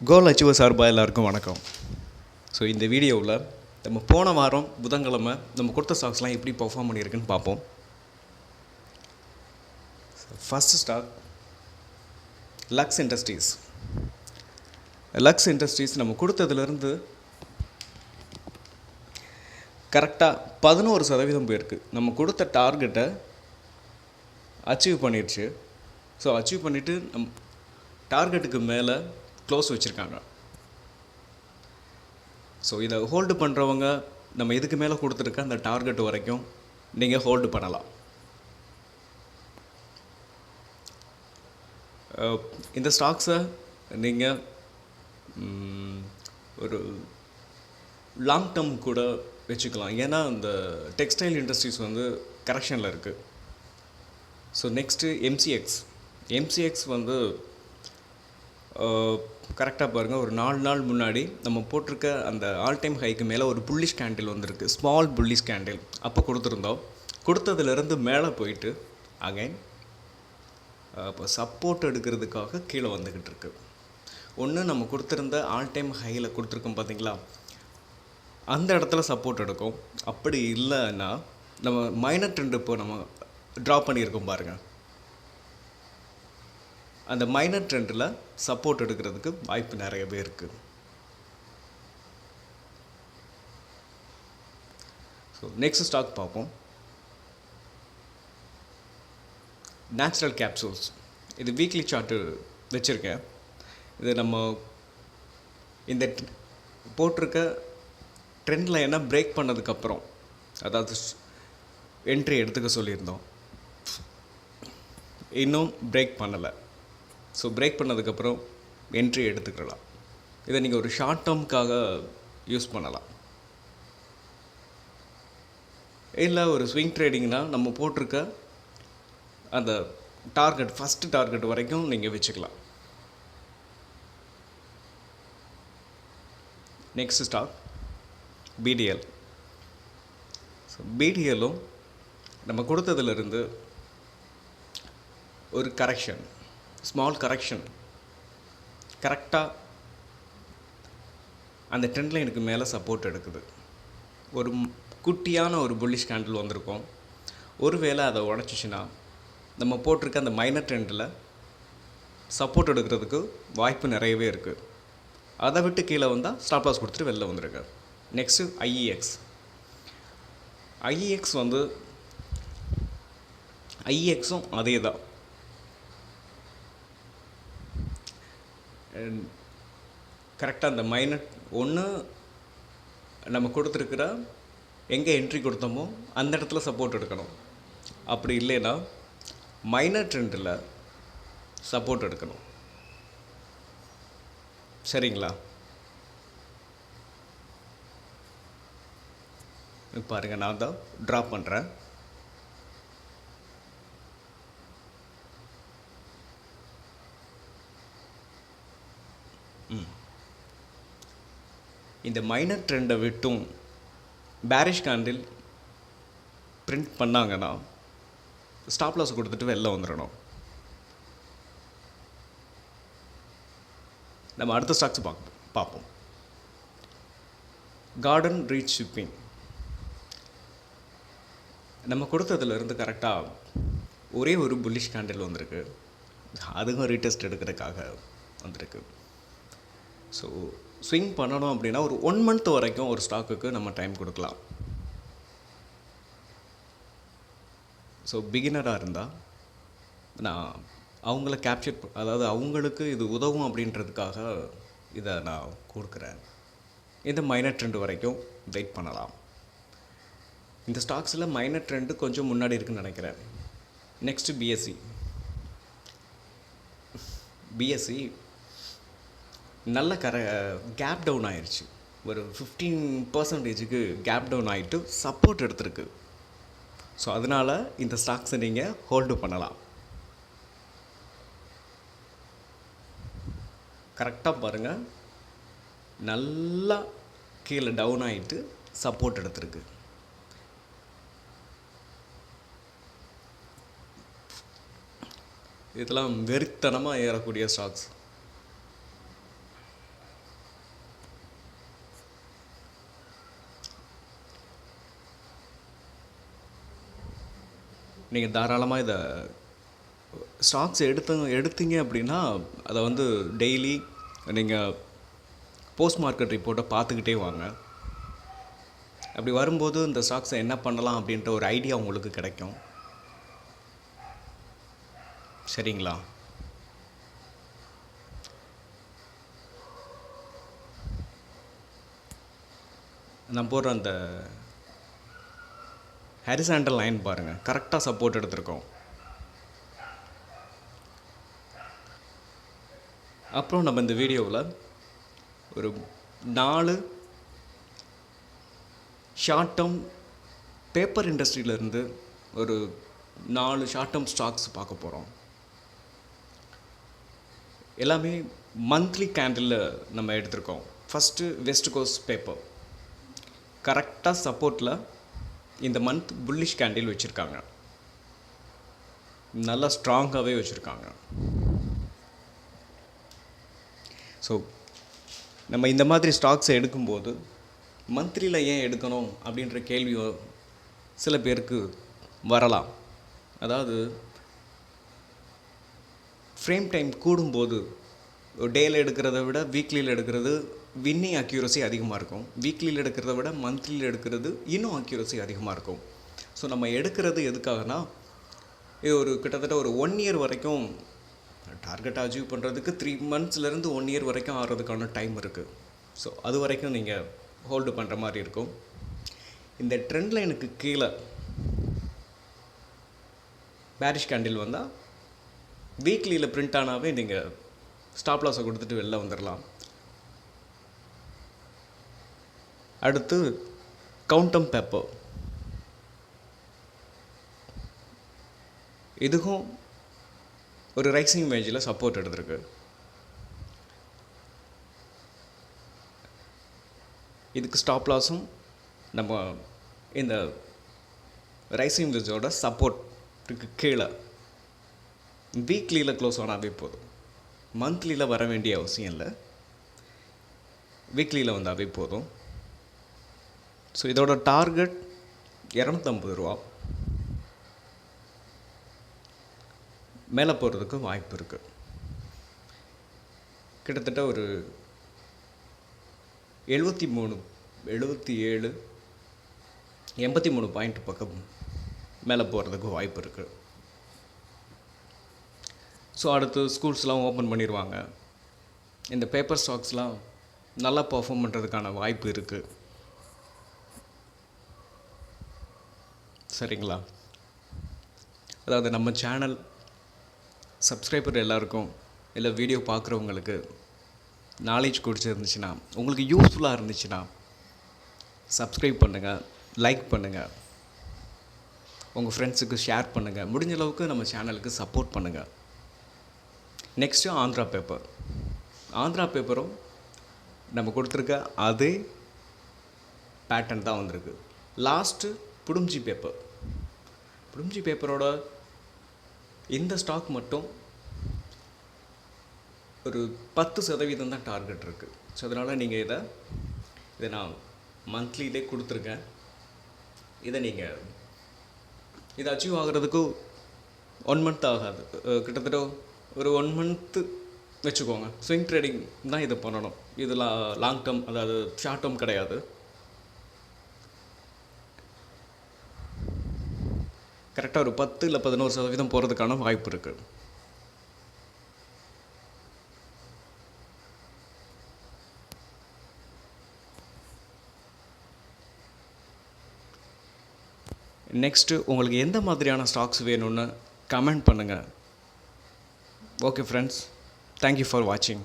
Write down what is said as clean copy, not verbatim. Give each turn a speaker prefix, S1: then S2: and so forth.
S1: கோல் achiever சார்பாக எல்லாருக்கும் வணக்கம். ஸோ இந்த வீடியோவில் நம்ம போன வாரம் புதன்கிழமை நம்ம கொடுத்த ஸ்டாக்ஸ்லாம் எப்படி பர்ஃபார்ம் பண்ணியிருக்குன்னு பார்ப்போம். First stock Lux Industries. Lux Industries நம்ம கொடுத்ததுலேருந்து கரெக்டாக 11% போயிருக்கு. நம்ம கொடுத்த டார்கெட்டை அச்சீவ் பண்ணிடுச்சு. ஸோ அச்சீவ் பண்ணிவிட்டு டார்கெட்டுக்கு மேலே க்ளோஸ் வச்சுருக்காங்க. ஸோ இதை ஹோல்டு பண்ணுறவங்க நம்ம இதுக்கு மேலே கொடுத்துருக்க அந்த டார்கெட் வரைக்கும் நீங்கள் ஹோல்டு பண்ணலாம். இந்த ஸ்டாக்ஸை நீங்கள் ஒரு லாங் டேர்ம் கூட வச்சுக்கலாம். ஏன்னா இந்த டெக்ஸ்டைல் இண்டஸ்ட்ரீஸ் வந்து கரெக்ஷனில் இருக்குது. ஸோ நெக்ஸ்ட்டு எம்சிஎக்ஸ் வந்து கரெக்டாக பாருங்கள், ஒரு 4 நாள் முன்னாடி நம்ம போட்டிருக்க அந்த ஆல் டைம் ஹைக்கு மேலே ஒரு புல்லிஷ் கேண்டில் வந்திருக்கு, ஸ்மால் புல்லிஷ் கேண்டில். அப்போ கொடுத்ததுலேருந்து மேலே போயிட்டு அகைன் இப்போ சப்போர்ட் எடுக்கிறதுக்காக கீழே வந்துக்கிட்டு இருக்கு. ஒன்று நம்ம கொடுத்துருந்த ஆல் டைம் ஹையில் கொடுத்துருக்கோம் பார்த்தீங்களா, அந்த இடத்துல சப்போர்ட் எடுக்கும். அப்படி இல்லைன்னா நம்ம மைனர் ட்ரெண்ட் இப்போ நம்ம ட்ரா பண்ணியிருக்கோம் பாருங்கள், அந்த மைனர் ட்ரெண்டில் சப்போர்ட் எடுக்கிறதுக்கு வாய்ப்பு நிறையவே இருக்குது. ஸோ நெக்ஸ்ட் ஸ்டாக் பார்ப்போம். Natural capsules. இது வீக்லி சார்ட்டு வச்சுருக்கேன். இது நம்ம இந்த போட்டிருக்க ட்ரெண்ட் லைனை பிரேக் பண்ணதுக்கப்புறம், அதாவது என்ட்ரி எடுத்துக்க சொல்லியிருந்தோம், இன்னும் பிரேக் பண்ணலை. ஸோ பிரேக் பண்ணதுக்கப்புறம் என்ட்ரி எடுத்துக்கலாம். இதை நீங்கள் ஒரு ஷார்ட் டேர்முக்காக யூஸ் பண்ணலாம். இல்லை ஒரு ஸ்விங் ட்ரேடிங்னால் நம்ம போட்டிருக்க அந்த டார்கெட், ஃபஸ்ட்டு டார்கெட் வரைக்கும் நீங்கள் வச்சுக்கலாம். Next stock PTL. ஸோ பிடிஎல்லும் நம்ம கொடுத்ததுலேருந்து ஒரு கரெக்ஷன், ஸ்மால் கரெக்ஷன், கரெக்டாக அந்த ட்ரெண்ட் லைனுக்கு மேலே சப்போர்ட் எடுக்குது. ஒரு குட்டியான ஒரு புல்லிஷ் கேண்டில் வந்திருக்கும். ஒருவேளை அதை உடச்சிச்சின்னா நம்ம போட்டிருக்க அந்த மைனர் ட்ரெண்டில் சப்போர்ட் எடுக்கிறதுக்கு வாய்ப்பு நிறையவே இருக்குது. அதை விட்டு கீழே வந்தால் ஸ்டாப் லாஸ் கொடுத்துட்டு வெளில வந்துடுங்க. நெக்ஸ்ட்டு ஐஇஎக்ஸ் வந்து ஐஇஎக்ஸும் அதே தான். கரெக்டாக அந்த மைனர் ஒன்று நம்ம கொடுத்துருக்குற எங்கே என்ட்ரி கொடுத்தோமோ அந்த இடத்துல சப்போர்ட் எடுக்கணும். அப்படி இல்லைன்னா மைனர் ட்ரெண்டில் சப்போர்ட் எடுக்கணும். சரிங்களா? பாருங்கள், நான் தான் ட்ராப் பண்ணுறேன். இந்த மைனர் ட்ரெண்டை விட்டும் பேரிஷ் கேண்டில் பிரிண்ட் பண்ணாங்கன்னா ஸ்டாப் லாஸ் கொடுத்துட்டு வெளில வந்துடணும். நம்ம அடுத்த ஸ்டாக்ஸ் பார்ப்போம். Garden reach shipping. நம்ம கொடுத்ததுலேருந்து கரெக்டாக ஒரே ஒரு புல்லிஷ் கேண்டில் வந்திருக்கு. அதுவும் ரீடெஸ்ட் எடுக்கிறதுக்காக வந்திருக்கு. ஸோ ஸ்விங் பண்ணணும் அப்படின்னா ஒரு 1 மந்த் வரைக்கும் ஒரு ஸ்டாக்குக்கு நம்ம டைம் கொடுக்கலாம். ஸோ பிகினராக இருந்தால் நான் அவங்கள கேப்சர், அதாவது அவங்களுக்கு இது உதவும் அப்படின்றதுக்காக இதை நான் கொடுக்குறேன். இந்த மைனர் ட்ரெண்ட் வரைக்கும் வெயிட் பண்ணலாம். இந்த ஸ்டாக்ஸில் மைனர் ட்ரெண்டு கொஞ்சம் முன்னாடி இருக்குன்னு நினைக்கிறேன். நெக்ஸ்ட்டு பிஎஸ்சி நல்ல கேப் டவுன் ஆயிடுச்சு. ஒரு 15% கேப் டவுன் ஆகிட்டு சப்போர்ட் எடுத்திருக்கு. ஸோ அதனால் இந்த ஸ்டாக்ஸை நீங்கள் ஹோல்டு பண்ணலாம். கரெக்டாக பாருங்கள், நல்லா கீழே டவுன் ஆகிட்டு சப்போர்ட் எடுத்திருக்கு. இதெல்லாம் வெறித்தனமாக ஏறக்கூடிய ஸ்டாக்ஸ். நீங்கள் தாராளமாக இதை ஸ்டாக்ஸ் எடுத்தீங்க அப்படின்னா அதை வந்து டெய்லி நீங்கள் போஸ்ட் மார்க்கெட் ரிப்போர்ட்டை பார்த்துக்கிட்டே வாங்க. அப்படி வரும்போது இந்த ஸ்டாக்ஸை என்ன பண்ணலாம் அப்படின்ற ஒரு ஐடியா உங்களுக்கு கிடைக்கும். சரிங்களா? நான் போடுற அந்த ஹாரிசான்டல் லைன் பாருங்கள், கரெக்டாக சப்போர்ட் எடுத்திருக்கோம். அப்புறம் நம்ம இந்த வீடியோவில் ஒரு 4 ஷார்ட் டேர்ம் பேப்பர் இண்டஸ்ட்ரியிலேருந்து ஒரு 4 ஷார்ட் டேர்ம் ஸ்டாக்ஸ் பார்க்க போகிறோம். எல்லாமே மந்த்லி கேண்டிலில் நம்ம எடுத்திருக்கோம். ஃபஸ்ட்டு வெஸ்ட் கோஸ்ட் பேப்பர் கரெக்டாக சப்போர்ட்டில் இந்த மந்த் புல்லிஷ் கேண்டில் வச்சுருக்காங்க, நல்லா ஸ்ட்ராங்காகவே வச்சுருக்காங்க. ஸோ நம்ம இந்த மாதிரி ஸ்டாக்ஸை எடுக்கும்போது மந்த்லியில் ஏன் எடுக்கணும் அப்படின்ற கேள்வி சில பேருக்கு வரலாம். அதாவது ஃப்ரேம் டைம் கூடும்போது டேயில் எடுக்கிறத விட வீக்லியில் எடுக்கிறது வின்னிங் அக்யூரசி அதிகமாக இருக்கும். வீக்லியில் எடுக்கிறத விட மந்த்லியில் எடுக்கிறது இன்னும் அக்யூரசி அதிகமாக இருக்கும். ஸோ நம்ம எடுக்கிறது எதுக்காகனா, இது ஒரு கிட்டத்தட்ட ஒரு 1 இயர் வரைக்கும் டார்கெட் அச்சீவ் பண்ணுறதுக்கு 3 monthsலேருந்து 1 இயர் வரைக்கும் ஆகிறதுக்கான டைம் இருக்குது. ஸோ அது வரைக்கும் நீங்கள் ஹோல்டு பண்ணுற மாதிரி இருக்கும். இந்த ட்ரெண்ட் லைனுக்கு கீழே பேரிஷ் கேண்டில் வந்தால் வீக்லியில் பிரிண்ட் ஆனாவே நீங்கள் ஸ்டாப் லாஸை கொடுத்துட்டு வெளில வந்துடலாம். அடுத்து கவுண்டம் பேப்பர், இதுக்கும் ஒரு ரைசிங் வேஜில் சப்போர்ட் எடுத்திருக்கு. இதுக்கு ஸ்டாப் லாஸும் நம்ம இந்த ரைசிங் வேஜோட சப்போர்ட்டுக்கு கீழே வீக்லியில் க்ளோஸ் ஆனாவே போதும். மந்த்லியில் வர வேண்டிய அவசியம் இல்லை, வீக்லியில் வந்தாவே போதும். ஸோ இதோட டார்கெட் 250 ரூபா, மேலே போகிறதுக்கு வாய்ப்பு இருக்குது. கிட்டத்தட்ட ஒரு 73, 77, 83 பாயிண்ட் பக்கம் மேலே போகிறதுக்கு வாய்ப்பு இருக்குது. ஸோ அடுத்து ஸ்கூல்ஸ்லாம் ஓப்பன் பண்ணிடுவாங்க. இந்த பேப்பர் ஸ்டாக்ஸ்லாம் நல்லா பர்ஃபார்ம் பண்ணுறதுக்கான வாய்ப்பு இருக்குது. சரிங்களா? அதாவது நம்ம சேனல் சப்ஸ்கிரைபர் எல்லாருக்கும், இல்லை வீடியோ பார்க்குறவங்களுக்கு நாலேஜ் கொடுத்துருந்துச்சுன்னா, உங்களுக்கு யூஸ்ஃபுல்லாக இருந்துச்சுன்னா சப்ஸ்கிரைப் பண்ணுங்கள், லைக் பண்ணுங்கள், உங்கள் ஃப்ரெண்ட்ஸுக்கு ஷேர் பண்ணுங்கள். முடிஞ்ச அளவுக்கு நம்ம சேனலுக்கு சப்போர்ட் பண்ணுங்கள். Next Andhra paper. ஆந்திரா பேப்பரும் நம்ம கொடுத்துருக்க அதே பேட்டர்ன் தான் வந்திருக்கு. Last புடும்ஜி paper. புடும்ஜி பேப்பரோட இந்த ஸ்டாக் மட்டும் ஒரு 10% தான் டார்கெட் இருக்குது. ஸோ அதனால் நீங்கள் இதை நான் மந்த்லியிலே கொடுத்துருக்கேன். இதை அச்சீவ் ஆகிறதுக்கு 1 month ஆகாது, கிட்டத்தட்ட ஒரு 1 month வச்சுக்கோங்க. ஸ்விங் ட்ரேடிங் தான் இதை பண்ணணும். இதில் லாங் டேர்ம், அதாவது ஷார்ட் டேர்ம் கிடையாது. கரெக்டாக ஒரு 10 இல்லை 11% போகிறதுக்கான வாய்ப்பு இருக்குது. நெக்ஸ்ட்டு உங்களுக்கு எந்த மாதிரியான ஸ்டாக்ஸ் வேணும்னு கமெண்ட் பண்ணுங்கள். ஓகே ஃப்ரெண்ட்ஸ், தேங்க்யூ ஃபார் வாட்சிங்.